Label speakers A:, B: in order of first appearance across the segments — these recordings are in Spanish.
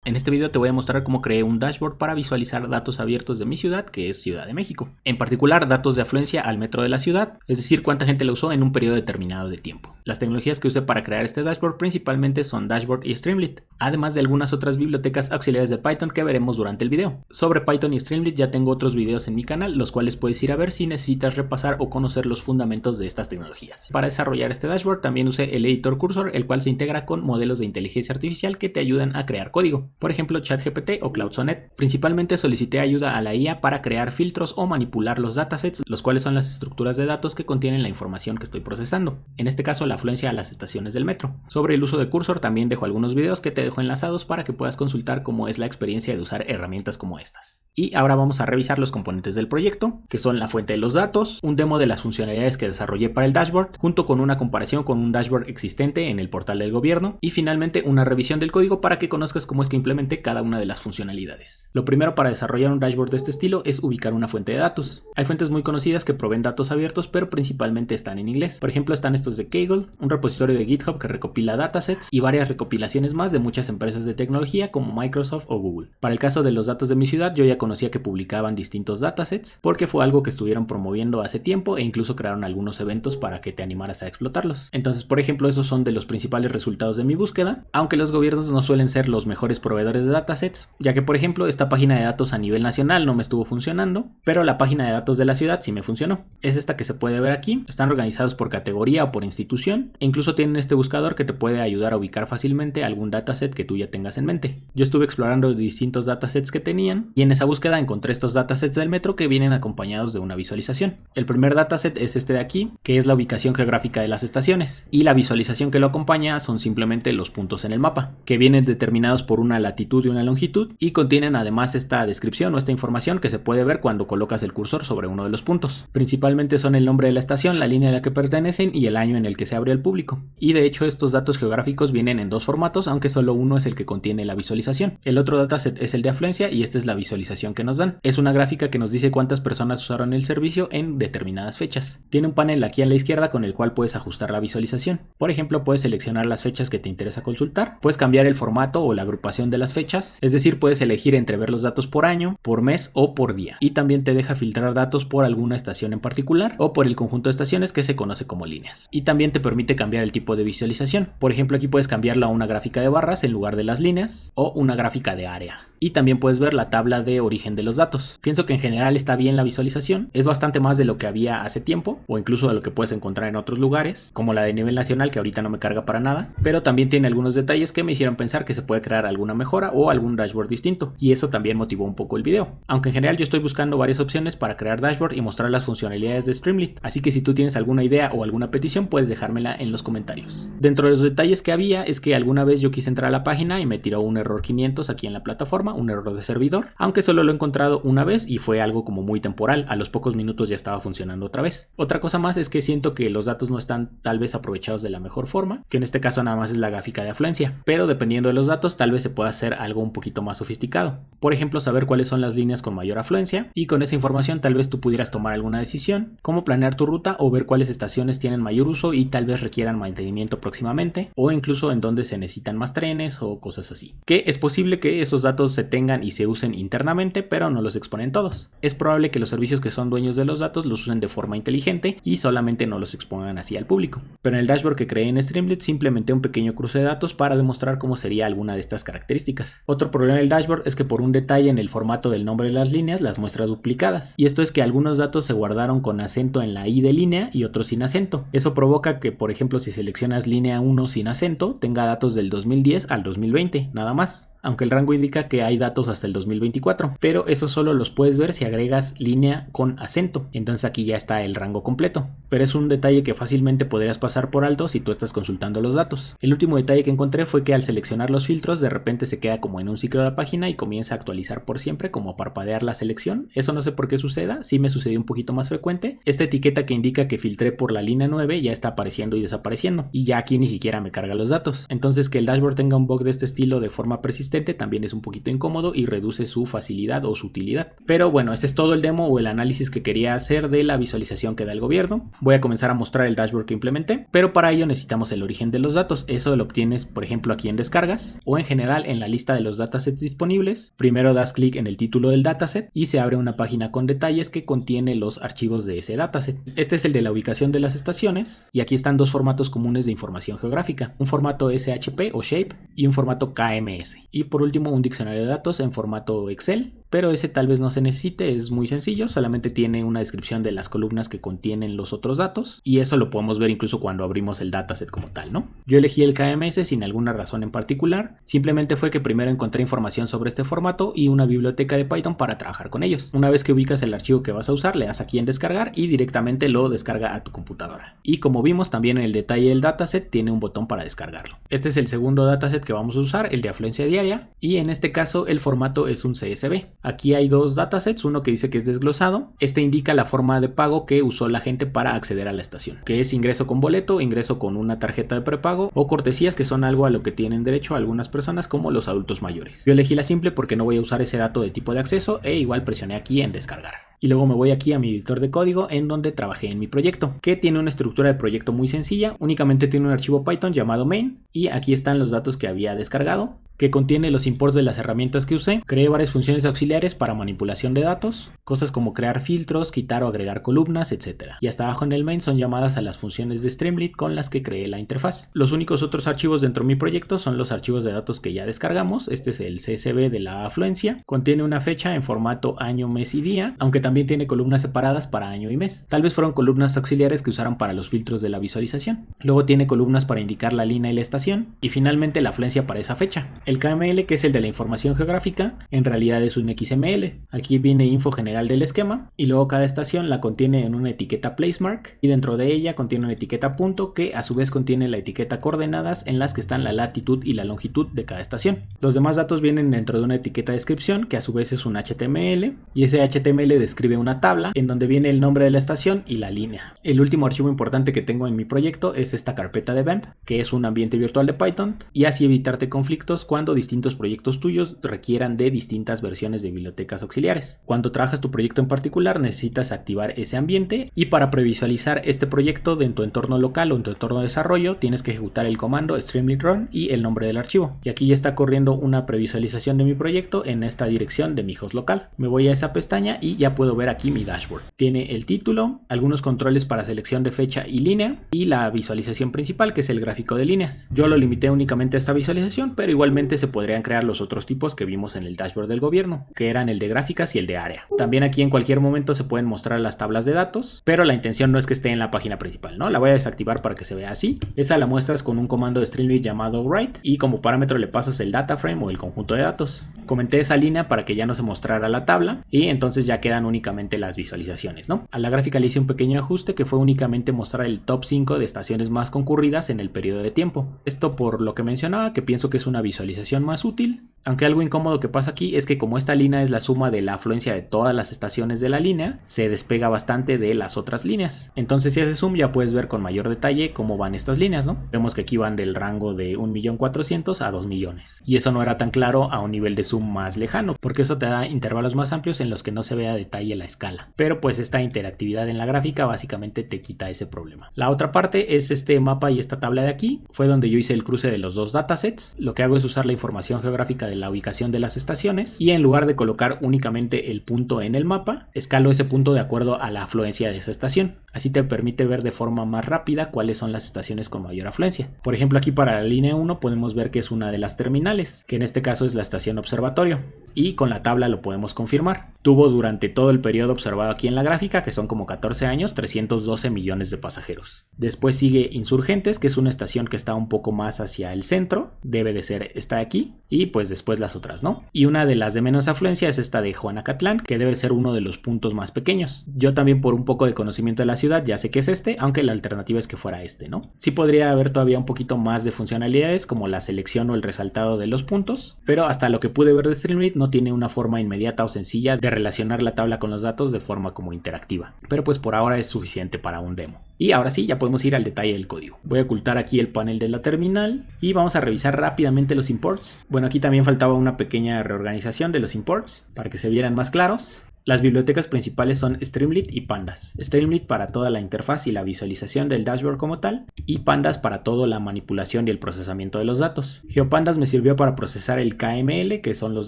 A: En este video te voy a mostrar cómo creé un dashboard para visualizar datos abiertos de mi ciudad, que es Ciudad de México. En particular, datos de afluencia al metro de la ciudad, es decir, cuánta gente lo usó en un periodo determinado de tiempo. Las tecnologías que usé para crear este dashboard principalmente son Dashboard y Streamlit, además de algunas otras bibliotecas auxiliares de Python que veremos durante el video. Sobre Python y Streamlit ya tengo otros videos en mi canal, los cuales puedes ir a ver si necesitas repasar o conocer los fundamentos de estas tecnologías. Para desarrollar este dashboard también usé el editor Cursor, el cual se integra con modelos de inteligencia artificial que te ayudan a crear código. Por ejemplo, ChatGPT o Claude Sonnet. Principalmente solicité ayuda a la IA para crear filtros o manipular los datasets, los cuales son las estructuras de datos que contienen la información que estoy procesando. En este caso, la afluencia a las estaciones del metro. Sobre el uso de Cursor también dejo algunos videos que te dejo enlazados para que puedas consultar cómo es la experiencia de usar herramientas como estas. Y ahora vamos a revisar los componentes del proyecto, que son la fuente de los datos, un demo de las funcionalidades que desarrollé para el dashboard, junto con una comparación con un dashboard existente en el portal del gobierno, y finalmente una revisión del código para que conozcas cómo es que implementé cada una de las funcionalidades. Lo primero para desarrollar un dashboard de este estilo es ubicar una fuente de datos. Hay fuentes muy conocidas que proveen datos abiertos, pero principalmente están en inglés. Por ejemplo, están estos de Kaggle, un repositorio de GitHub que recopila datasets y varias recopilaciones más de muchas empresas de tecnología como Microsoft o Google. Para el caso de los datos de mi ciudad, yo ya conocía que publicaban distintos datasets porque fue algo que estuvieron promoviendo hace tiempo e incluso crearon algunos eventos para que te animaras a explotarlos. Entonces, por ejemplo, esos son de los principales resultados de mi búsqueda, aunque los gobiernos no suelen ser los mejores proveedores de datasets, ya que por ejemplo esta página de datos a nivel nacional no me estuvo funcionando, pero la página de datos de la ciudad sí me funcionó. Es esta que se puede ver aquí. Están organizados por categoría o por institución e incluso tienen este buscador que te puede ayudar a ubicar fácilmente algún dataset que tú ya tengas en mente. Yo estuve explorando distintos datasets que tenían y en esa búsqueda encontré estos datasets del metro que vienen acompañados de una visualización. El primer dataset es este de aquí, que es la ubicación geográfica de las estaciones, y la visualización que lo acompaña son simplemente los puntos en el mapa, que vienen determinados por una latitud y una longitud y contienen además esta descripción o esta información que se puede ver cuando colocas el cursor sobre uno de los puntos. Principalmente son el nombre de la estación, la línea a la que pertenecen y el año en el que se abre al público. Y de hecho estos datos geográficos vienen en dos formatos, aunque solo uno es el que contiene la visualización. El otro dataset es el de afluencia y esta es la visualización que nos dan. Es una gráfica que nos dice cuántas personas usaron el servicio en determinadas fechas. Tiene un panel aquí a la izquierda con el cual puedes ajustar la visualización. Por ejemplo, puedes seleccionar las fechas que te interesa consultar, puedes cambiar el formato o la agrupación de las fechas, es decir, puedes elegir entre ver los datos por año, por mes o por día. Y también te deja filtrar datos por alguna estación en particular o por el conjunto de estaciones que se conoce como líneas. Y también te permite cambiar el tipo de visualización. Por ejemplo, aquí puedes cambiarlo a una gráfica de barras en lugar de las líneas o una gráfica de área. Y también puedes ver la tabla de origen de los datos. Pienso que en general está bien la visualización, es bastante más de lo que había hace tiempo o incluso de lo que puedes encontrar en otros lugares, como la de nivel nacional que ahorita no me carga para nada, pero también tiene algunos detalles que me hicieron pensar que se puede crear alguna mejora o algún dashboard distinto, y eso también motivó un poco el video. Aunque en general yo estoy buscando varias opciones para crear dashboard y mostrar las funcionalidades de Streamlit, así que si tú tienes alguna idea o alguna petición puedes dejármela en los comentarios. Dentro de los detalles que había es que alguna vez yo quise entrar a la página y me tiró un error 500 aquí en la plataforma, un error de servidor, aunque solo lo he encontrado una vez y fue algo como muy temporal, a los pocos minutos ya estaba funcionando otra vez. Otra cosa más es que siento que los datos no están tal vez aprovechados de la mejor forma, que en este caso nada más es la gráfica de afluencia, pero dependiendo de los datos tal vez se pueda hacer algo un poquito más sofisticado. Por ejemplo, saber cuáles son las líneas con mayor afluencia y con esa información tal vez tú pudieras tomar alguna decisión, cómo planear tu ruta o ver cuáles estaciones tienen mayor uso y tal vez requieran mantenimiento próximamente, o incluso en dónde se necesitan más trenes o cosas así. Que es posible que esos datos se tengan y se usen internamente, pero no los exponen todos. Es probable que los servicios que son dueños de los datos los usen de forma inteligente y solamente no los expongan así al público. Pero en el dashboard que creé en Streamlit simplemente un pequeño cruce de datos para demostrar cómo sería alguna de estas características. Otro problema del dashboard es que por un detalle en el formato del nombre de las líneas las muestra duplicadas, y esto es que algunos datos se guardaron con acento en la I de línea y otros sin acento. Eso provoca que, por ejemplo, si seleccionas línea 1 sin acento, tenga datos del 2010 al 2020, nada más, aunque el rango indica que hay datos hasta el 2024, pero eso solo los puedes ver si agregas línea con acento, entonces aquí ya está el rango completo, pero es un detalle que fácilmente podrías pasar por alto si tú estás consultando los datos. El último detalle que encontré fue que al seleccionar los filtros de repente se queda como en un ciclo de la página y comienza a actualizar por siempre, como a parpadear la selección. Eso no sé por qué suceda, sí me sucedió un poquito más frecuente. Esta etiqueta que indica que filtré por la línea 9 ya está apareciendo y desapareciendo, y ya aquí ni siquiera me carga los datos. Entonces que el dashboard tenga un bug de este estilo de forma persistente inconsistente, también es un poquito incómodo y reduce su facilidad o su utilidad. Pero bueno, ese es todo el demo o el análisis que quería hacer de la visualización que da el gobierno. Voy a comenzar a mostrar el dashboard que implementé, pero para ello necesitamos el origen de los datos. Eso lo obtienes, por ejemplo, aquí en descargas o en general en la lista de los datasets disponibles. Primero das clic en el título del dataset y se abre una página con detalles que contiene los archivos de ese dataset. Este es el de la ubicación de las estaciones y aquí están dos formatos comunes de información geográfica, un formato SHP o Shape y un formato KMS. Y por último un diccionario de datos en formato Excel, pero ese tal vez no se necesite, es muy sencillo, solamente tiene una descripción de las columnas que contienen los otros datos y eso lo podemos ver incluso cuando abrimos el dataset como tal, ¿no? Yo elegí el KMS sin alguna razón en particular, simplemente fue que primero encontré información sobre este formato y una biblioteca de Python para trabajar con ellos. Una vez que ubicas el archivo que vas a usar, le das aquí en descargar y directamente lo descarga a tu computadora. Y como vimos también en el detalle del dataset tiene un botón para descargarlo. Este es el segundo dataset que vamos a usar, el de afluencia diaria, y en este caso el formato es un CSV. Aquí hay dos datasets, uno que dice que es desglosado, este indica la forma de pago que usó la gente para acceder a la estación, que es ingreso con boleto, ingreso con una tarjeta de prepago o cortesías, que son algo a lo que tienen derecho algunas personas como los adultos mayores. Yo elegí la simple porque no voy a usar ese dato de tipo de acceso e igual presioné aquí en descargar. Y luego me voy aquí a mi editor de código en donde trabajé en mi proyecto, que tiene una estructura de proyecto muy sencilla, únicamente tiene un archivo Python llamado main y aquí están los datos que había descargado, que contiene los imports de las herramientas que usé. Creé varias funciones auxiliares para manipulación de datos, cosas como crear filtros, quitar o agregar columnas, etc. Y hasta abajo en el main son llamadas a las funciones de Streamlit con las que creé la interfaz. Los únicos otros archivos dentro de mi proyecto son los archivos de datos que ya descargamos. Este es el CSV de la afluencia, contiene una fecha en formato año, mes y día, aunque también tiene columnas separadas para año y mes. Tal vez fueron columnas auxiliares que usaron para los filtros de la visualización. Luego tiene columnas para indicar la línea y la estación y finalmente la afluencia para esa fecha. El KML, que es el de la información geográfica, en realidad es un XML. Aquí viene info general del esquema y luego cada estación la contiene en una etiqueta placemark y dentro de ella contiene una etiqueta punto que a su vez contiene la etiqueta coordenadas en las que están la latitud y la longitud de cada estación. Los demás datos vienen dentro de una etiqueta descripción que a su vez es un HTML y ese HTML describe una tabla en donde viene el nombre de la estación y la línea. El último archivo importante que tengo en mi proyecto es esta carpeta de BEMP, que es un ambiente virtual de Python, y así evitarte conflictos cuando distintos proyectos tuyos requieran de distintas versiones de bibliotecas auxiliares. Cuando trabajas tu proyecto en particular necesitas activar ese ambiente y para previsualizar este proyecto en tu entorno local o en tu entorno de desarrollo tienes que ejecutar el comando streamlit run y el nombre del archivo. Y aquí ya está corriendo una previsualización de mi proyecto en esta dirección de mi host local. Me voy a esa pestaña y ya puedo ver aquí mi dashboard. Tiene el título, algunos controles para selección de fecha y línea y la visualización principal, que es el gráfico de líneas. Yo lo limité únicamente a esta visualización, pero igualmente se podrían crear los otros tipos que vimos en el dashboard del gobierno, que eran el de gráficas y el de área. También aquí en cualquier momento se pueden mostrar las tablas de datos, pero la intención no es que esté en la página principal, ¿no? La voy a desactivar para que se vea así. Esa la muestras con un comando de Streamlit llamado write y como parámetro le pasas el data frame o el conjunto de datos. Comenté esa línea para que ya no se mostrara la tabla y entonces ya quedan únicamente las visualizaciones, ¿no? A la gráfica le hice un pequeño ajuste que fue únicamente mostrar el top 5 de estaciones más concurridas en el periodo de tiempo. Esto por lo que mencionaba, que pienso que es una visualización más útil, aunque algo incómodo que pasa aquí es que como esta línea es la suma de la afluencia de todas las estaciones de la línea, se despega bastante de las otras líneas. Entonces si haces zoom ya puedes ver con mayor detalle cómo van estas líneas, ¿no? Vemos que aquí van del rango de 1.400.000 a 2 millones. Y eso no era tan claro a un nivel de zoom más lejano, porque eso te da intervalos más amplios en los que no se ve a detalle la escala. Pero pues esta interactividad en la gráfica básicamente te quita ese problema. La otra parte es este mapa y esta tabla de aquí. Fue donde yo hice el cruce de los dos datasets. Lo que hago es usar la información geográfica de la ubicación de las estaciones y en lugar de colocar únicamente el punto en el mapa, escalo ese punto de acuerdo a la afluencia de esa estación. Así te permite ver de forma más rápida cuáles son las estaciones con mayor afluencia. Por ejemplo, aquí para la línea 1 podemos ver que es una de las terminales, que en este caso es la estación observatorio, y con la tabla lo podemos confirmar. Tuvo durante todo el periodo observado aquí en la gráfica, que son como 14 años, 312 millones de pasajeros. Después sigue Insurgentes, que es una estación que está un poco más hacia el centro, debe de ser esta de aquí, y pues después las otras, ¿no? Y una de las de menos afluencia es esta de Juanacatlán, que debe ser uno de los puntos más pequeños. Yo también por un poco de conocimiento de la ciudad ya sé que es este, aunque la alternativa es que fuera este, ¿no? Sí podría haber todavía un poquito más de funcionalidades como la selección o el resaltado de los puntos, pero hasta lo que pude ver de Streamlit no tiene una forma inmediata o sencilla de de relacionar la tabla con los datos de forma como interactiva. Pero pues por ahora es suficiente para un demo. Y ahora sí, ya podemos ir al detalle del código. Voy a ocultar aquí el panel de la terminal y vamos a revisar rápidamente los imports. Bueno, aquí también faltaba una pequeña reorganización de los imports para que se vieran más claros. Las bibliotecas principales son Streamlit y Pandas. Streamlit para toda la interfaz y la visualización del dashboard como tal, y Pandas para toda la manipulación y el procesamiento de los datos. GeoPandas me sirvió para procesar el KML, que son los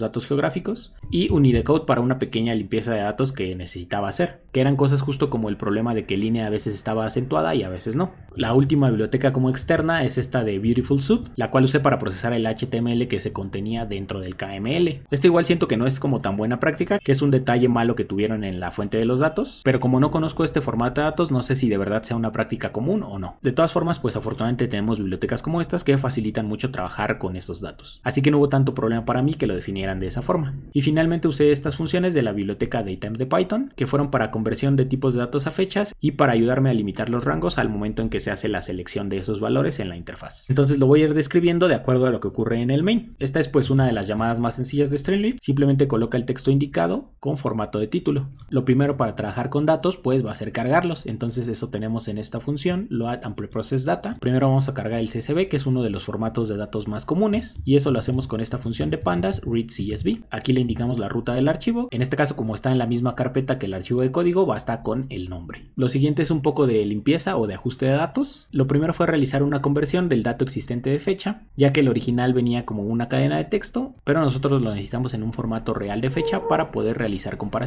A: datos geográficos, y Unidecode para una pequeña limpieza de datos que necesitaba hacer, que eran cosas justo como el problema de que línea a veces estaba acentuada y a veces no. La última biblioteca como externa es esta de Beautiful Soup, la cual usé para procesar el HTML que se contenía dentro del KML. Esto igual siento que no es como tan buena práctica, que es un detalle malo que tuvieron en la fuente de los datos, pero como no conozco este formato de datos, no sé si de verdad sea una práctica común o no. De todas formas, pues afortunadamente tenemos bibliotecas como estas que facilitan mucho trabajar con estos datos, así que no hubo tanto problema para mí que lo definieran de esa forma. Y finalmente usé estas funciones de la biblioteca Datetime de Python, que fueron para conversión de tipos de datos a fechas y para ayudarme a limitar los rangos al momento en que se hace la selección de esos valores en la interfaz. Entonces lo voy a ir describiendo de acuerdo a lo que ocurre en el main. Esta es pues una de las llamadas más sencillas de Streamlit, simplemente coloca el texto indicado con formato de título. Lo primero para trabajar con datos pues va a ser cargarlos, entonces eso tenemos en esta función, load and preprocess data. Primero vamos a cargar el CSV, que es uno de los formatos de datos más comunes, y eso lo hacemos con esta función de pandas read CSV. Aquí le indicamos la ruta del archivo, en este caso como está en la misma carpeta que el archivo de código, basta con el nombre. Lo siguiente es un poco de limpieza o de ajuste de datos. Lo primero fue realizar una conversión del dato existente de fecha, ya que el original venía como una cadena de texto, pero nosotros lo necesitamos en un formato real de fecha para poder realizar comparaciones.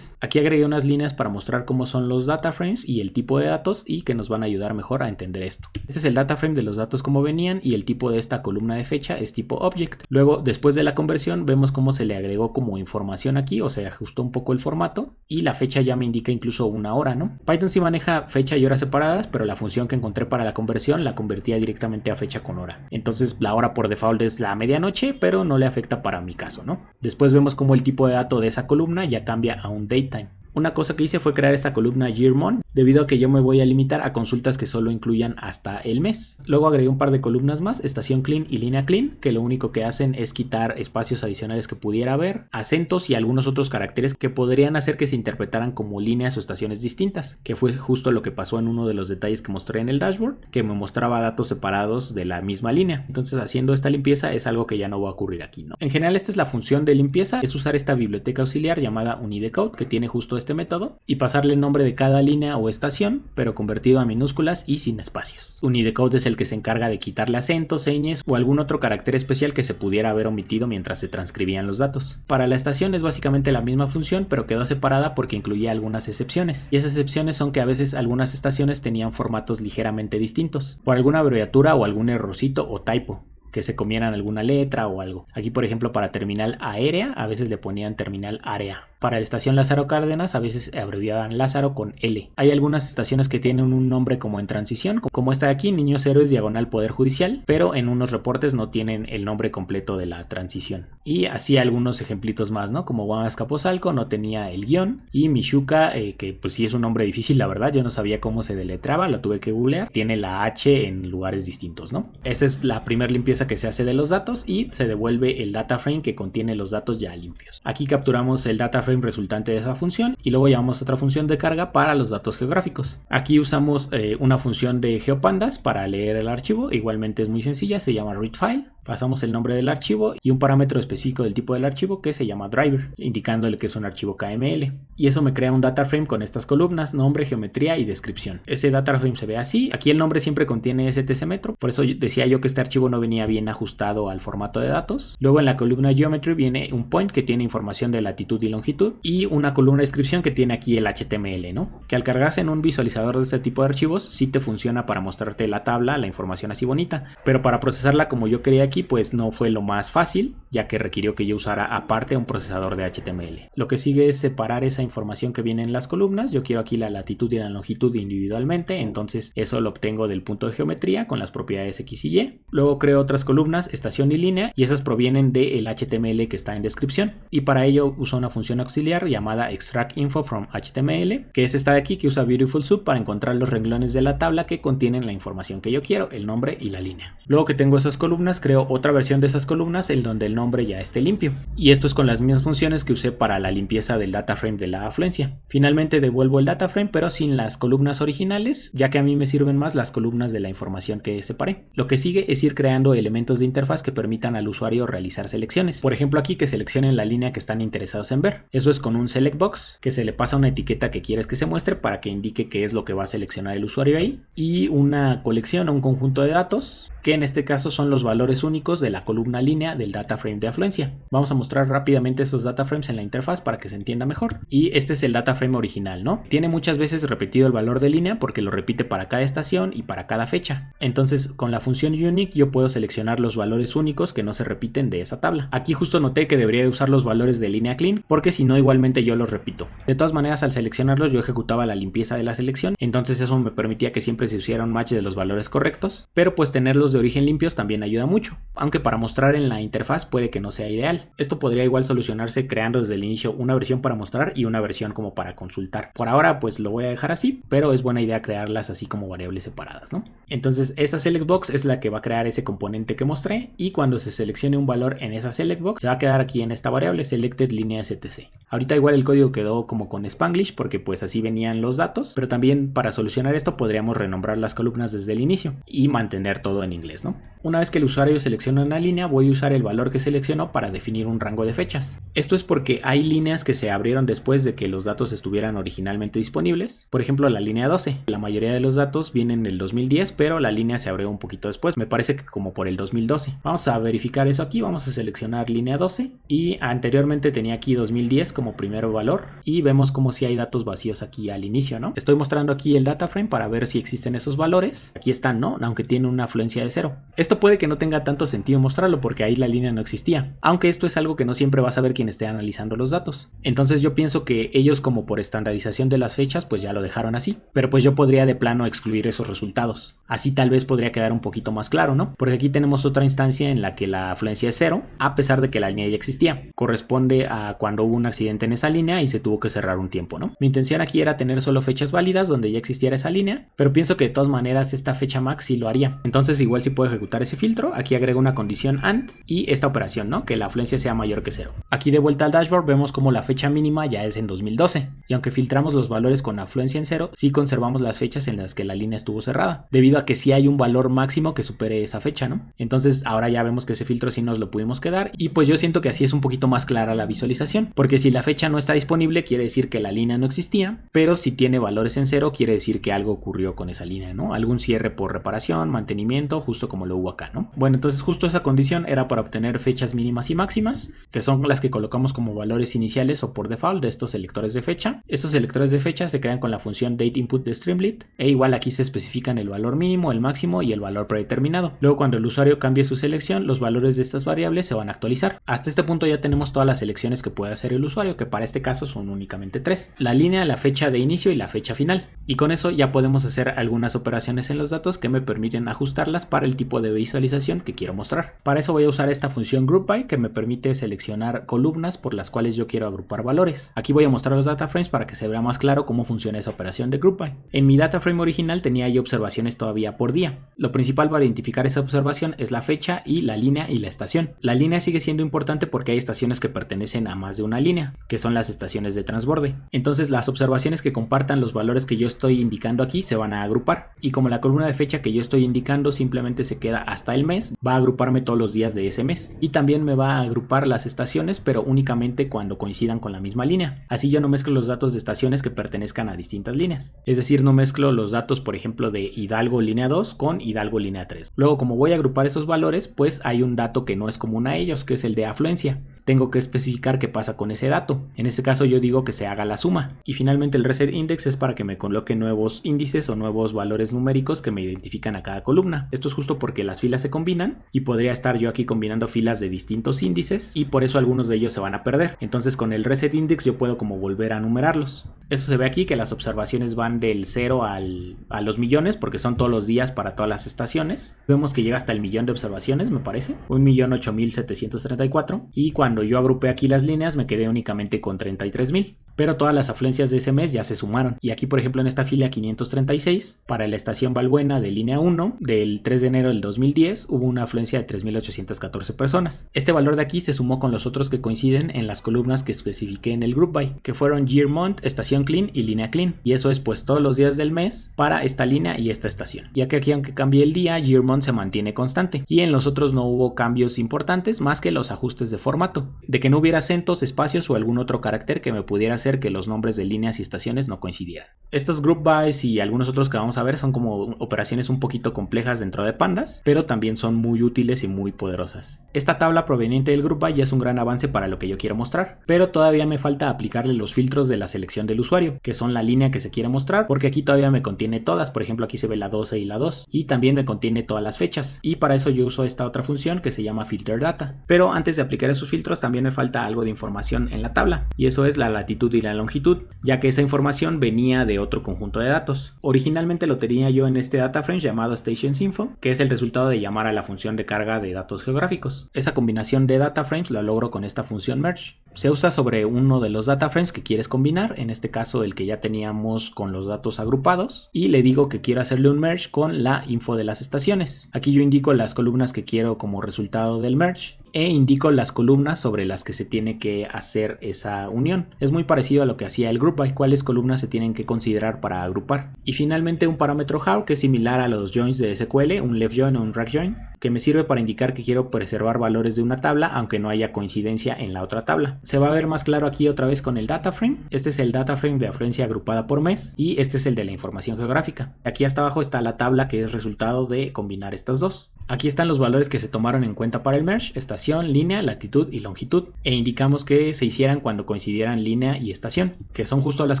A: Aquí agregué unas líneas para mostrar cómo son los data frames y el tipo de datos, y que nos van a ayudar mejor a entender esto. Este es el data frame de los datos como venían, y el tipo de esta columna de fecha es tipo object. Luego, después de la conversión, vemos cómo se le agregó como información aquí, o se ajustó un poco el formato, y la fecha ya me indica incluso una hora, ¿no? Python sí maneja fecha y hora separadas, pero la función que encontré para la conversión la convertía directamente a fecha con hora. Entonces la hora por default es la medianoche, pero no le afecta para mi caso, ¿no? Después vemos cómo el tipo de dato de esa columna ya cambia a un datetime. Una cosa que hice fue crear esta columna year-month, debido a que yo me voy a limitar a consultas que solo incluyan hasta el mes. Luego agregué un par de columnas más, estación clean y línea clean, que lo único que hacen es quitar espacios adicionales que pudiera haber, acentos y algunos otros caracteres que podrían hacer que se interpretaran como líneas o estaciones distintas, que fue justo lo que pasó en uno de los detalles que mostré en el dashboard, que me mostraba datos separados de la misma línea. Entonces, haciendo esta limpieza es algo que ya no va a ocurrir aquí, ¿no? En general, esta es la función de limpieza, es usar esta biblioteca auxiliar llamada Unidecode, que tiene justo este método, y pasarle el nombre de cada línea o estación, pero convertido a minúsculas y sin espacios. Unidecode es el que se encarga de quitarle acentos, señas o algún otro carácter especial que se pudiera haber omitido mientras se transcribían los datos. Para la estación es básicamente la misma función, pero quedó separada porque incluía algunas excepciones, y esas excepciones son que a veces algunas estaciones tenían formatos ligeramente distintos, por alguna abreviatura o algún errorcito o typo, que se comieran alguna letra o algo. Aquí, por ejemplo, para terminal aérea a veces le ponían terminal área. Para la estación Lázaro Cárdenas a veces abreviaban Lázaro con L. Hay algunas estaciones que tienen un nombre como en transición, como esta de aquí, Niños Héroes diagonal Poder Judicial, pero en unos reportes no tienen el nombre completo de la transición. Y así algunos ejemplitos más, ¿no? Como Guam Azcapotzalco no tenía el guión, y Michuca, que pues sí es un nombre difícil, la verdad, yo no sabía cómo se deletreaba, lo tuve que googlear, tiene la H en lugares distintos, ¿no? Esa es la primera limpieza que se hace de los datos, y se devuelve el data frame que contiene los datos ya limpios. Aquí capturamos el data frame resultante de esa función y luego llamamos otra función de carga para los datos geográficos. Aquí usamos una función de GeoPandas para leer el archivo, igualmente es muy sencilla, se llama readFile. Pasamos el nombre del archivo y un parámetro específico del tipo del archivo que se llama driver, indicándole que es un archivo KML. Y eso me crea un data frame con estas columnas, nombre, geometría y descripción. Ese data frame se ve así. Aquí el nombre siempre contiene STCmetro, por eso decía yo que este archivo no venía bien ajustado al formato de datos. Luego en la columna geometry viene un point que tiene información de latitud y longitud, y una columna de descripción que tiene aquí el HTML, ¿no? Que al cargarse en un visualizador de este tipo de archivos sí te funciona para mostrarte la tabla, la información así bonita, pero para procesarla como yo quería aquí pues no fue lo más fácil, ya que requirió que yo usara aparte un procesador de HTML. Lo que sigue es separar esa información que viene en las columnas. Yo quiero aquí la latitud y la longitud individualmente, entonces eso lo obtengo del punto de geometría con las propiedades X y Y. Luego creo otras columnas, estación y línea, y esas provienen del HTML que está en descripción, y para ello uso una función auxiliar llamada extract info from HTML, que es esta de aquí, que usa Beautiful Soup para encontrar los renglones de la tabla que contienen la información que yo quiero, el nombre y la línea. Luego que tengo esas columnas, creo creo otra versión de esas columnas en donde el nombre ya esté limpio. Y esto es con las mismas funciones que usé para la limpieza del data frame de la afluencia. Finalmente devuelvo el data frame pero sin las columnas originales, ya que a mí me sirven más las columnas de la información que separé. Lo que sigue es ir creando elementos de interfaz que permitan al usuario realizar selecciones. Por ejemplo, aquí que seleccionen la línea que están interesados en ver. Eso es con un select box, que se le pasa una etiqueta que quieres que se muestre para que indique qué es lo que va a seleccionar el usuario ahí, y una colección o un conjunto de datos, que en este caso son los valores únicos de la columna línea del data frame de afluencia. Vamos a mostrar rápidamente esos data frames en la interfaz para que se entienda mejor. Y este es el data frame original, ¿no? Tiene muchas veces repetido el valor de línea porque lo repite para cada estación y para cada fecha. Entonces, con la función unique yo puedo seleccionar los valores únicos que no se repiten de esa tabla. Aquí justo noté que debería de usar los valores de línea clean, porque si no igualmente yo los repito. De todas maneras, al seleccionarlos yo ejecutaba la limpieza de la selección, entonces eso me permitía que siempre se hiciera un match de los valores correctos, pero pues tenerlos de origen limpios también ayuda mucho, aunque para mostrar en la interfaz puede que no sea ideal. Esto podría igual solucionarse creando desde el inicio una versión para mostrar y una versión como para consultar. Por ahora pues lo voy a dejar así, pero es buena idea crearlas así como variables separadas, ¿no? Entonces esa select box es la que va a crear ese componente que mostré, y cuando se seleccione un valor en esa select box se va a quedar aquí en esta variable selected línea stc. Ahorita igual el código quedó como con Spanglish porque pues así venían los datos, pero también para solucionar esto podríamos renombrar las columnas desde el inicio y mantener todo en inglés, ¿no? Una vez que el usuario selecciona una línea, voy a usar el valor que seleccionó para definir un rango de fechas. Esto es porque hay líneas que se abrieron después de que los datos estuvieran originalmente disponibles. Por ejemplo, la línea 12. La mayoría de los datos vienen del 2010, pero la línea se abrió un poquito después. Me parece que como por el 2012. Vamos a verificar eso aquí. Vamos a seleccionar línea 12 y anteriormente tenía aquí 2010 como primer valor, y vemos como si hay datos vacíos aquí al inicio, ¿no? Estoy mostrando aquí el data frame para ver si existen esos valores. Aquí están, ¿no? Aunque tiene una afluencia de 0. Esto puede que no tenga tanto sentido mostrarlo porque ahí la línea no existía, aunque esto es algo que no siempre va a saber quien esté analizando los datos. Entonces yo pienso que ellos, como por estandarización de las fechas, pues ya lo dejaron así, pero pues yo podría de plano excluir esos resultados. Así tal vez podría quedar un poquito más claro, ¿no? Porque aquí tenemos otra instancia en la que la afluencia es 0, a pesar de que la línea ya existía. Corresponde a cuando hubo un accidente en esa línea y se tuvo que cerrar un tiempo, ¿no? Mi intención aquí era tener solo fechas válidas donde ya existiera esa línea, pero pienso que de todas maneras esta fecha max sí lo haría. Entonces igual si puedo ejecutar ese filtro, aquí agrego una condición AND y esta operación, ¿no? Que la afluencia sea mayor que 0. Aquí de vuelta al dashboard vemos como la fecha mínima ya es en 2012, y aunque filtramos los valores con afluencia en 0, sí conservamos las fechas en las que la línea estuvo cerrada, debido a que sí hay un valor máximo que supere esa fecha, ¿no? Entonces ahora ya vemos que ese filtro sí nos lo pudimos quedar, y pues yo siento que así es un poquito más clara la visualización, porque si la fecha no está disponible quiere decir que la línea no existía, pero si tiene valores en 0 quiere decir que algo ocurrió con esa línea, ¿no? Algún cierre por reparación, mantenimiento, justo como lo hubo acá, ¿no? Bueno, entonces justo esa condición era para obtener fechas mínimas y máximas, que son las que colocamos como valores iniciales o por default de estos selectores de fecha. Estos selectores de fecha se crean con la función dateInput de Streamlit, e igual aquí se especifican el valor mínimo, el máximo y el valor predeterminado. Luego cuando el usuario cambie su selección, los valores de estas variables se van a actualizar. Hasta este punto ya tenemos todas las selecciones que puede hacer el usuario, que para este caso son únicamente 3. La línea, la fecha de inicio y la fecha final. Y con eso ya podemos hacer algunas operaciones en los datos que me permiten ajustarlas para el tipo de visualización que quiero mostrar. Para eso voy a usar esta función groupBy, que me permite seleccionar columnas por las cuales yo quiero agrupar valores. Aquí voy a mostrar los data frames para que se vea más claro cómo funciona esa operación de groupBy. En mi data frame original tenía ahí observaciones todavía por día. Lo principal para identificar esa observación es la fecha y la línea y la estación. La línea sigue siendo importante porque hay estaciones que pertenecen a más de una línea, que son las estaciones de transborde. Entonces las observaciones que compartan los valores que yo estoy indicando aquí se van a agrupar, y como la columna de fecha que yo estoy indicando simplemente se queda hasta el mes, va a agruparme todos los días de ese mes, y también me va a agrupar las estaciones, pero únicamente cuando coincidan con la misma línea. Así yo no mezclo los datos de estaciones que pertenezcan a distintas líneas, es decir, no mezclo los datos, por ejemplo, de Hidalgo línea 2 con Hidalgo línea 3. Luego, como voy a agrupar esos valores, pues hay un dato que no es común a ellos, que es el de afluencia. Tengo que especificar qué pasa con ese dato. En este caso yo digo que se haga la suma. Y finalmente el reset index es para que me coloque nuevos índices o nuevos valores numéricos que me identifican a cada columna. Esto es justo porque las filas se combinan y podría estar yo aquí combinando filas de distintos índices, y por eso algunos de ellos se van a perder. Entonces con el reset index yo puedo como volver a numerarlos. Eso se ve aquí, que las observaciones van del 0 a los millones, porque son todos los días para todas las estaciones. Vemos que llega hasta el millón de observaciones, me parece, 1.008.734, y cuando yo agrupé aquí las líneas me quedé únicamente con 33.000, pero todas las afluencias de ese mes ya se sumaron. Y aquí, por ejemplo, en esta fila 536, para la estación Valbuena de línea 1, del 3 de enero del 2010, hubo una afluencia de 3.814 personas. Este valor de aquí se sumó con los otros que coinciden en las columnas que especifiqué en el Group By, que fueron Year Month, estación Clean y línea Clean. Y eso es pues todos los días del mes para esta línea y esta estación. Ya que aquí, aunque cambie el día, Year Month se mantiene constante. Y en los otros no hubo cambios importantes más que los ajustes de formato, de que no hubiera acentos, espacios o algún otro carácter que me pudiera hacer que los nombres de líneas y estaciones no coincidieran. Estos Group Bys y algunos otros que vamos a ver son como operaciones un poquito complejas dentro de Pandas, pero también son muy útiles y muy poderosas. Esta tabla proveniente del Group By ya es un gran avance para lo que yo quiero mostrar, pero todavía me falta aplicarle los filtros de la selección del usuario, que son la línea que se quiere mostrar, porque aquí todavía me contiene todas. Por ejemplo, aquí se ve la 12 y la 2, y también me contiene todas las fechas, y para eso yo uso esta otra función que se llama Filter Data. Pero antes de aplicar esos filtros también me falta algo de información en la tabla, y eso es la latitud y la longitud, ya que esa información venía de otro conjunto de datos. Originalmente lo tenía yo en este data frame llamado Stations Info, que es el resultado de llamar a la función de carga de datos geográficos. Esa combinación de data frames la logro con esta función merge. Se usa sobre uno de los data frames que quieres combinar, en este caso el que ya teníamos con los datos agrupados, y le digo que quiero hacerle un merge con la info de las estaciones. Aquí yo indico las columnas que quiero como resultado del merge e indico las columnas sobre las que se tiene que hacer esa unión. Es muy parecido a lo que hacía el Group By, cuáles columnas se tienen que considerar para agrupar. Y finalmente un parámetro how, que es similar a los joins de SQL, un left join o un right join, que me sirve para indicar que quiero preservar valores de una tabla aunque no haya coincidencia en la otra tabla. Se va a ver más claro aquí otra vez con el data frame. Este es el data frame de afluencia agrupada por mes y este es el de la información geográfica. Aquí hasta abajo está la tabla que es resultado de combinar estas dos. Aquí están los valores que se tomaron en cuenta para el merge: estación, línea, latitud y longitud, e indicamos que se hicieran cuando coincidieran línea y estación, que son justo las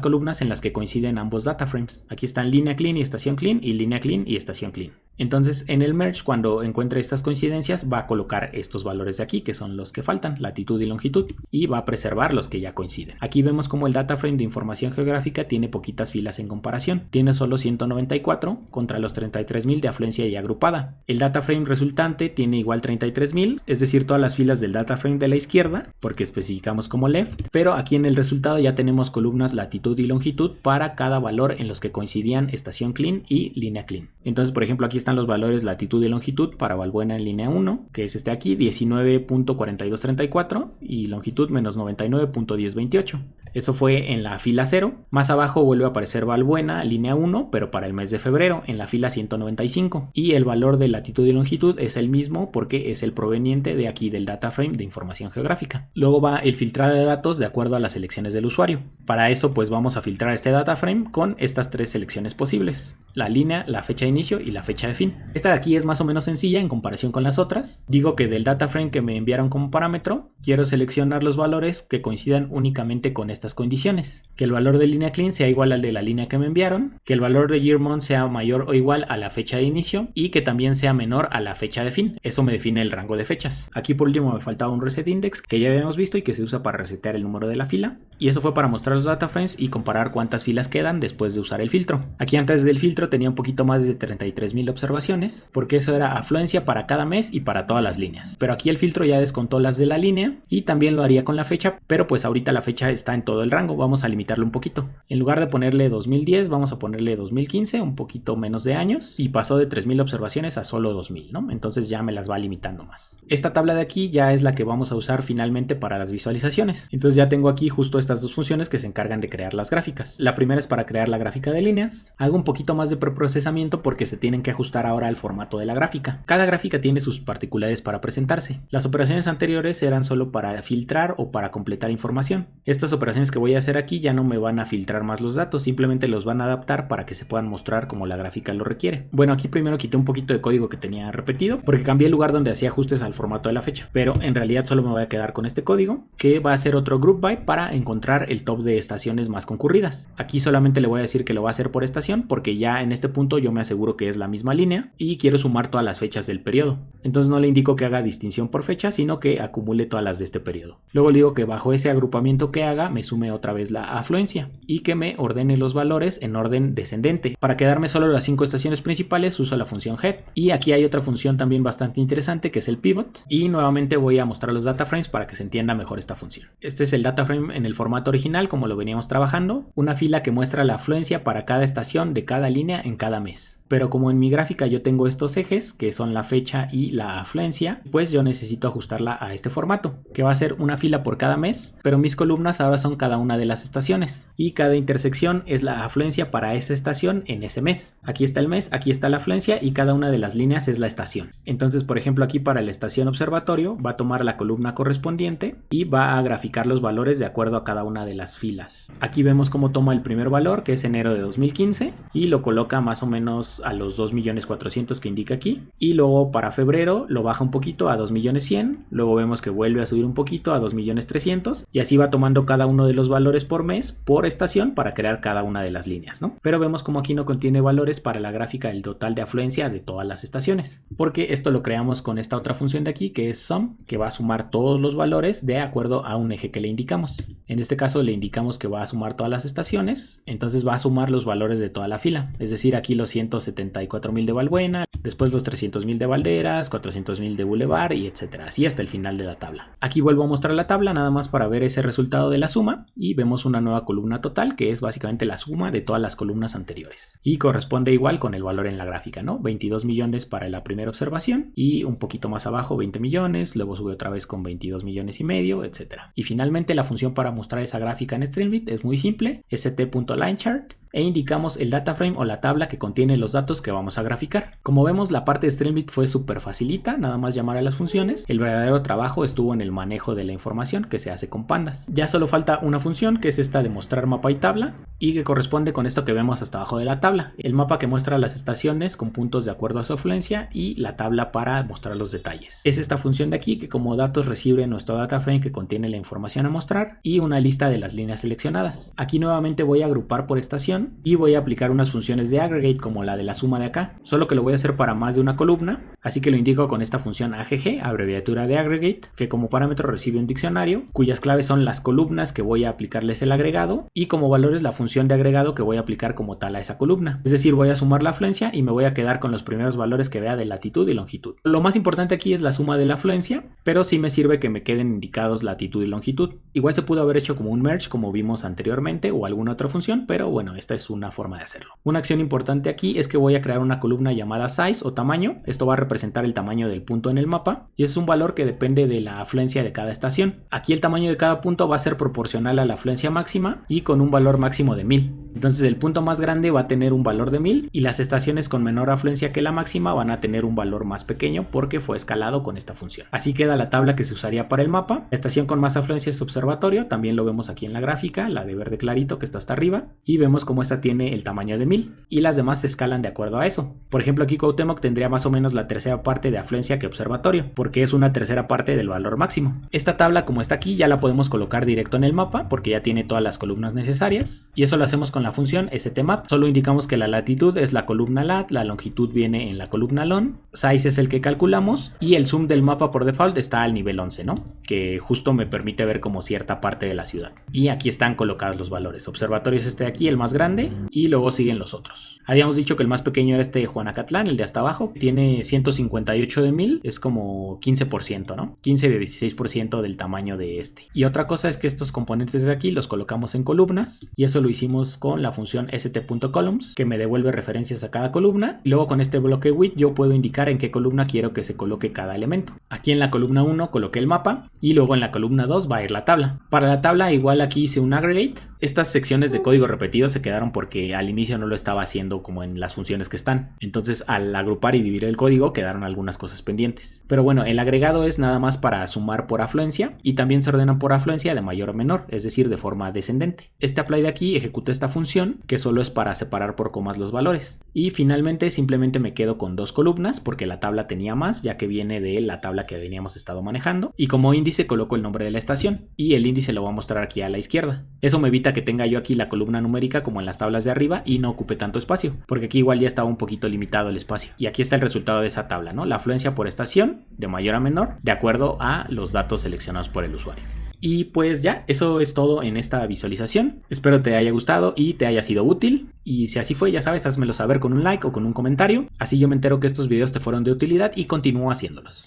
A: columnas en las que coinciden ambos data frames. Aquí están línea clean y estación clean, y línea clean y estación clean. Entonces en el merge, cuando encuentre estas coincidencias, va a colocar estos valores de aquí, que son los que faltan, latitud y longitud, y va a preservar los que ya coinciden. Aquí vemos como el data frame de información geográfica tiene poquitas filas en comparación, tiene solo 194 contra los 33.000 de afluencia ya agrupada. El data frame resultante tiene igual 33.000, es decir, todas las filas del data frame de la izquierda, porque especificamos como left, pero aquí en el resultado ya tenemos columnas latitud y longitud para cada valor en los que coincidían estación clean y línea clean. Entonces, por ejemplo, aquí están los valores latitud y longitud para Valbuena en línea 1, que es este aquí, 19.4234, y longitud menos 99.1028. Eso fue en la fila 0. Más abajo vuelve a aparecer Valbuena, línea 1, pero para el mes de febrero, en la fila 195. Y el valor de latitud y longitud es el mismo porque es el proveniente de aquí del data frame de información geográfica. Luego va el filtrado de datos de acuerdo a las selecciones del usuario. Para eso pues vamos a filtrar este data frame con estas tres selecciones posibles: la línea, la fecha de inicio y la fecha de fin. Esta de aquí es más o menos sencilla en comparación con las otras. Digo que del data frame que me enviaron como parámetro, quiero seleccionar los valores que coincidan únicamente con estas condiciones: que el valor de línea clean sea igual al de la línea que me enviaron, que el valor de year month sea mayor o igual a la fecha de inicio y que también sea menor a la fecha de fin. Eso me define el rango de fechas. Aquí por último me faltaba un reset index que ya habíamos visto y que se usa para resetear el número de la fila, y eso fue para mostrar los data frames y comparar cuántas filas quedan después de usar el filtro. Aquí antes del filtro tenía un poquito más de 33.000 observaciones, porque eso era afluencia para cada mes y para todas las líneas, pero aquí el filtro ya descontó las de la línea y también lo haría con la fecha, pero pues ahorita la fecha está en todo el rango. Vamos a limitarlo un poquito. En lugar de ponerle 2010 vamos a ponerle 2015, un poquito menos de años, y pasó de 3.000 observaciones a solo 2.000, ¿no? Entonces ya me las va limitando más. Esta tabla de aquí ya es la que vamos a usar finalmente para las visualizaciones. Entonces ya tengo aquí justo estas dos funciones que se encargan de crear las gráficas. La primera es para crear la gráfica de líneas. Hago un poquito más de preprocesamiento porque se tienen que ajustar ahora al formato de la gráfica. Cada gráfica tiene sus particularidades para presentarse. Las operaciones anteriores eran solo para filtrar o para completar información. Estas operaciones que voy a hacer aquí ya no me van a filtrar más los datos, simplemente los van a adaptar para que se puedan mostrar como la gráfica lo requiere. Bueno, aquí primero quité un poquito de código que tenía repetido porque cambié el lugar donde hacía ajustes al formato de la fecha, pero en realidad solo me voy a quedar con este código, que va a ser otro group by para encontrar el top de estaciones más concurridas. Aquí solamente le voy a decir que lo va a hacer por estación porque ya en este punto yo me aseguro que es la misma línea y quiero sumar todas las fechas del periodo. Entonces no le indico que haga distinción por fecha, sino que acumule todas las de este periodo. Luego le digo que bajo ese agrupamiento que haga me sume otra vez la afluencia y que me ordene los valores en orden descendente. Para quedarme solo las 5 estaciones principales uso la función head, y aquí hay otra función también bastante interesante que es el pivot, y nuevamente voy a mostrar los data frames para que se entienda mejor esta función. Este es el data frame en el formato original como lo veníamos trabajando, una fila que muestra la afluencia para cada estación de cada línea en cada mes. Pero como en mi gráfica yo tengo estos ejes que son la fecha y la afluencia, pues yo necesito ajustarla a este formato, que va a ser una fila por cada mes, pero mis columnas ahora son cada una de las estaciones y cada intersección es la afluencia para esa estación en ese mes. Aquí está el mes, aquí está la afluencia y cada una de las líneas es la estación. Entonces, por ejemplo, aquí para la estación observatorio va a tomar la columna correspondiente y va a graficar los valores de acuerdo a cada una de las filas. Aquí vemos cómo toma el primer valor, que es enero de 2015, y lo coloca más o menos a los 2.400.000 que indica aquí, y luego para febrero lo baja un poquito a 2.100.000, luego vemos que vuelve a subir un poquito a 2.300.000 y así va tomando cada uno de los valores por mes por estación para crear cada una de las líneas, ¿no? Pero vemos como aquí no contiene valores para la gráfica del total de afluencia de todas las estaciones, porque esto lo creamos con esta otra función de aquí que es sum, que va a sumar todos los valores de acuerdo a un eje que le indicamos. En este caso le indicamos que va a sumar todas las estaciones, entonces va a sumar los valores de toda la fila, es decir, aquí los 174.000 de Balbuena, después los 300.000 de Valderas, 400.000 de Boulevard y etcétera, así hasta el final de la tabla. Aquí vuelvo a mostrar la tabla nada más para ver ese resultado de la suma y vemos una nueva columna total que es básicamente la suma de todas las columnas anteriores y corresponde igual con el valor en la gráfica, ¿no? 22 millones para la primera observación y un poquito más abajo 20 millones, luego sube otra vez con 22 millones y medio, etcétera. Y finalmente la función para mostrar esa gráfica en Streamlit es muy simple, st.linechart, e indicamos el data frame o la tabla que contiene los datos que vamos a graficar. Como vemos, la parte de Streamlit fue súper facilita, nada más llamar a las funciones. El verdadero trabajo estuvo en el manejo de la información que se hace con pandas. Ya solo falta una función que es esta de mostrar mapa y tabla y que corresponde con esto que vemos hasta abajo de la tabla, el mapa que muestra las estaciones con puntos de acuerdo a su afluencia y la tabla para mostrar los detalles. Es esta función de aquí que como datos recibe nuestro data frame que contiene la información a mostrar y una lista de las líneas seleccionadas. Aquí nuevamente voy a agrupar por estación y voy a aplicar unas funciones de aggregate como la de la suma de acá, solo que lo voy a hacer para más de una columna, así que lo indico con esta función agg, abreviatura de aggregate, que como parámetro recibe un diccionario, cuyas claves son las columnas que voy a aplicarles el agregado y como valores la función de agregado que voy a aplicar como tal a esa columna. Es decir, voy a sumar la afluencia y me voy a quedar con los primeros valores que vea de latitud y longitud. Lo más importante aquí es la suma de la afluencia, pero sí me sirve que me queden indicados latitud y longitud. Igual se pudo haber hecho como un merge como vimos anteriormente o alguna otra función, pero bueno, esta es una forma de hacerlo. Una acción importante aquí es que voy a crear una columna llamada size o tamaño. Esto va a representar el tamaño del punto en el mapa y es un valor que depende de la afluencia de cada estación. Aquí el tamaño de cada punto va a ser proporcional a la afluencia máxima y con un valor máximo de 1000. Entonces el punto más grande va a tener un valor de 1000 y las estaciones con menor afluencia que la máxima van a tener un valor más pequeño porque fue escalado con esta función. Así queda la tabla que se usaría para el mapa. La estación con más afluencia es observatorio, también lo vemos aquí en la gráfica, la de verde clarito que está hasta arriba, y vemos cómo esta tiene el tamaño de 1000 y las demás se escalan de acuerdo a eso. Por ejemplo, aquí Cuauhtémoc tendría más o menos la tercera parte de afluencia que observatorio porque es una tercera parte del valor máximo. Esta tabla como está aquí ya la podemos colocar directo en el mapa porque ya tiene todas las columnas necesarias y eso lo hacemos con la función stmap. Solo indicamos que la latitud es la columna lat, la longitud viene en la columna lon, size es el que calculamos y el zoom del mapa por default está al nivel 11, ¿no? Que justo me permite ver como cierta parte de la ciudad. Y aquí están colocados los valores. Observatorio es este de aquí, el más grande, y luego siguen los otros. Habíamos dicho que el más pequeño era este de Juanacatlán, el de hasta abajo. Tiene 158 de 1000, es como 15%, ¿no? 15 de 16% del tamaño de este. Y otra cosa es que estos componentes de aquí los colocamos en columnas, y eso lo hicimos con la función st.columns, que me devuelve referencias a cada columna. Y luego con este bloque width yo puedo indicar en qué columna quiero que se coloque cada elemento. Aquí en la columna 1 coloqué el mapa, y luego en la columna 2 va a ir la tabla. Para la tabla igual aquí hice un aggregate. Estas secciones de código repetido se quedaron porque al inicio no lo estaba haciendo como en las funciones que están. Entonces al agrupar y dividir el código quedaron algunas cosas pendientes. Pero bueno, el agregado es nada más para sumar por afluencia y también se ordenan por afluencia de mayor a menor, es decir, de forma descendente. Este apply de aquí ejecuta esta función que solo es para separar por comas los valores. Y finalmente simplemente me quedo con dos columnas porque la tabla tenía más ya que viene de la tabla que veníamos estado manejando. Y como índice coloco el nombre de la estación y el índice lo voy a mostrar aquí a la izquierda. Eso me evita que tenga yo aquí la columna numérica como en las tablas de arriba y no ocupe tanto espacio, porque aquí igual ya estaba un poquito limitado el espacio. Y aquí está el resultado de esa tabla, ¿no? La afluencia por estación, de mayor a menor, de acuerdo a los datos seleccionados por el usuario. Y pues ya, eso es todo en esta visualización. Espero te haya gustado y te haya sido útil. Y si así fue, ya sabes, házmelo saber con un like o con un comentario. Así yo me entero que estos videos te fueron de utilidad y continúo haciéndolos.